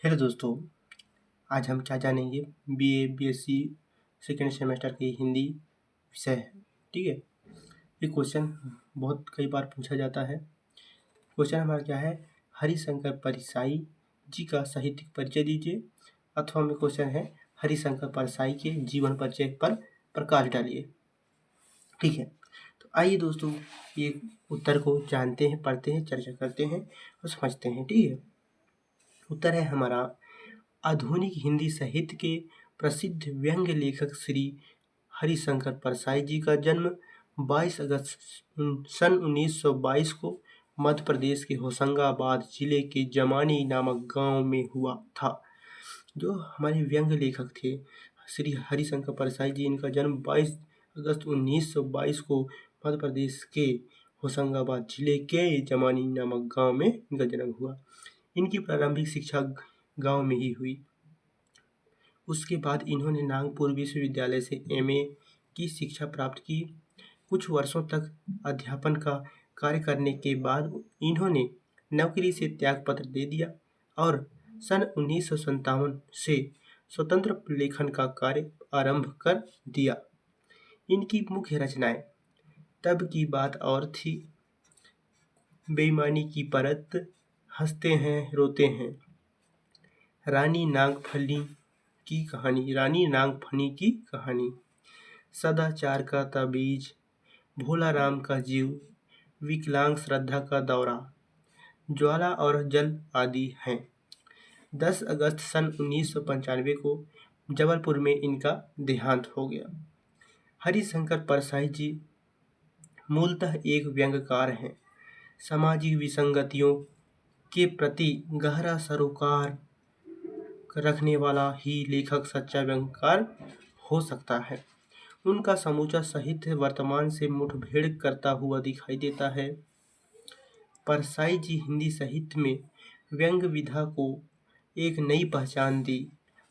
Hello दोस्तों, आज हम क्या जानेंगे। बीए बीएससी सेकेंड सेमेस्टर की हिंदी विषय है। ठीक है। ये क्वेश्चन बहुत कई बार पूछा जाता है। क्वेश्चन हमारा क्या है, हरिशंकर परसाई जी का साहित्यिक परिचय दीजिए। अथवा में क्वेश्चन है, हरिशंकर परसाई के जीवन परिचय पर प्रकाश डालिए। ठीक है, तो आइए दोस्तों, ये उत्तर को जानते हैं, पढ़ते हैं, चर्चा करते हैं और समझते हैं। ठीक है, उत्तर है हमारा, आधुनिक हिंदी साहित्य के प्रसिद्ध व्यंग्य लेखक श्री हरिशंकर परसाई जी का जन्म 22 अगस्त सन 1922 को मध्य प्रदेश के होशंगाबाद जिले के जमानी नामक गांव में हुआ था। जो हमारे व्यंग्य लेखक थे श्री हरिशंकर परसाई जी, इनका जन्म 22 अगस्त 1922 को मध्य प्रदेश के होशंगाबाद जिले के जमानी नामक गांव में इनका जन्म हुआ। इनकी प्रारंभिक शिक्षा गांव में ही हुई। उसके बाद इन्होंने नागपुर विश्वविद्यालय से एमए की शिक्षा प्राप्त की। कुछ वर्षों तक अध्यापन का कार्य करने के बाद इन्होंने नौकरी से त्यागपत्र दे दिया और सन 1957 से स्वतंत्र लेखन का कार्य आरंभ कर दिया। इनकी मुख्य रचनाएं तब की बात और थी, बेईमानी की परत, हंसते हैं रोते हैं, रानी नागफनी की कहानी, सदाचार का ताबीज, भोला राम का जीव, विकलांग श्रद्धा का दौरा, ज्वाला और जल आदि हैं। 10 अगस्त सन 1995 को जबलपुर में इनका देहांत हो गया। हरिशंकर परसाई जी मूलतः एक व्यंग्यकार हैं। सामाजिक विसंगतियों के प्रति गहरा सरोकार रखने वाला ही लेखक सच्चा व्यंग्यकार हो सकता है। उनका समूचा साहित्य वर्तमान से मुठभेड़ करता हुआ दिखाई देता है। परसाई जी हिंदी साहित्य में व्यंग्य विधा को एक नई पहचान दी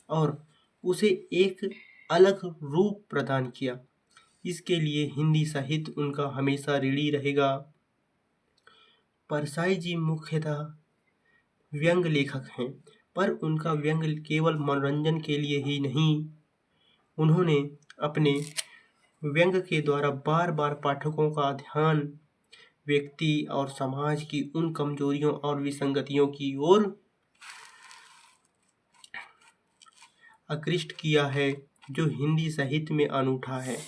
और उसे एक अलग रूप प्रदान किया। इसके लिए हिंदी साहित्य उनका हमेशा ऋणी रहेगा। परसाई जी मुख्यतः व्यंग्य लेखक हैं, पर उनका व्यंग्य केवल मनोरंजन के लिए ही नहीं, उन्होंने अपने व्यंग्य के द्वारा बार बार पाठकों का ध्यान व्यक्ति और समाज की उन कमजोरियों और विसंगतियों की ओर आकृष्ट किया है जो हिंदी साहित्य में अनूठा है।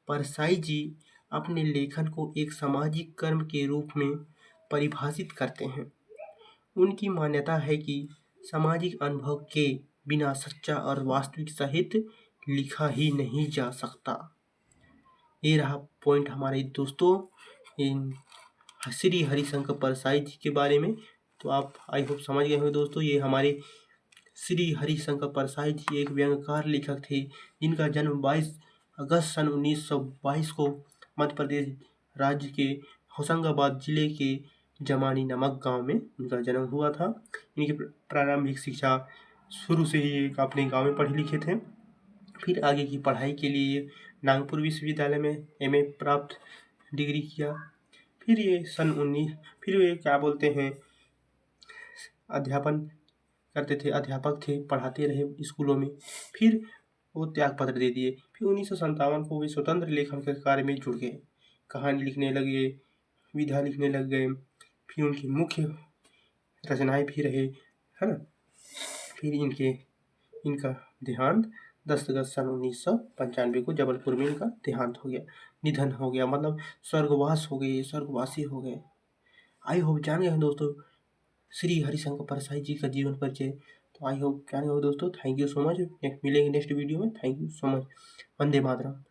परसाई जी अपने लेखन को एक सामाजिक कर्म के रूप में परिभाषित करते हैं। उनकी मान्यता है कि सामाजिक अनुभव के बिना सच्चा और वास्तविक साहित्य लिखा ही नहीं जा सकता। ये रहा पॉइंट हमारे दोस्तों इन श्री हरिशंकर परसाई जी के बारे में। तो आप आई होप समझ गए होंगे दोस्तों। ये हमारे श्री हरिशंकर परसाई जी एक व्यंग्यकार लेखक थे, जिनका जन्म 22 अगस्त सन 1922 को मध्य प्रदेश राज्य के होशंगाबाद जिले के जमानी नामक गांव में उनका जन्म हुआ था। इनकी प्रारंभिक शिक्षा शुरू से ही अपने गांव में पढ़े लिखे थे। फिर आगे की पढ़ाई के लिए नागपुर विश्वविद्यालय में एमए प्राप्त डिग्री किया। फिर ये फिर ये क्या बोलते हैं, अध्यापन करते थे, अध्यापक थे, पढ़ाते रहे स्कूलों में। फिर वो त्यागपत्र दे दिए। फिर 1957 को वे स्वतंत्र लेखन के कार्य में जुड़ गए, कहानी लिखने लगे, विधा लिखने लग गए। फिर उनकी मुख्य रचनाएं भी रहे, है ना। फिर इनका देहांत 10 अगस्त सन 1995 को जबलपुर में इनका देहांत हो गया, निधन हो गया, मतलब स्वर्गवास हो गए, स्वर्गवासी हो गए। आई होप जान गए हैं दोस्तों श्री हरिशंकर परसाई जी का जीवन परिचय। तो आई होप जान गए हो दोस्तों। Thank you so much. मिलेंगे नेक्स्ट वीडियो में। Thank you so much. Vande Mataram.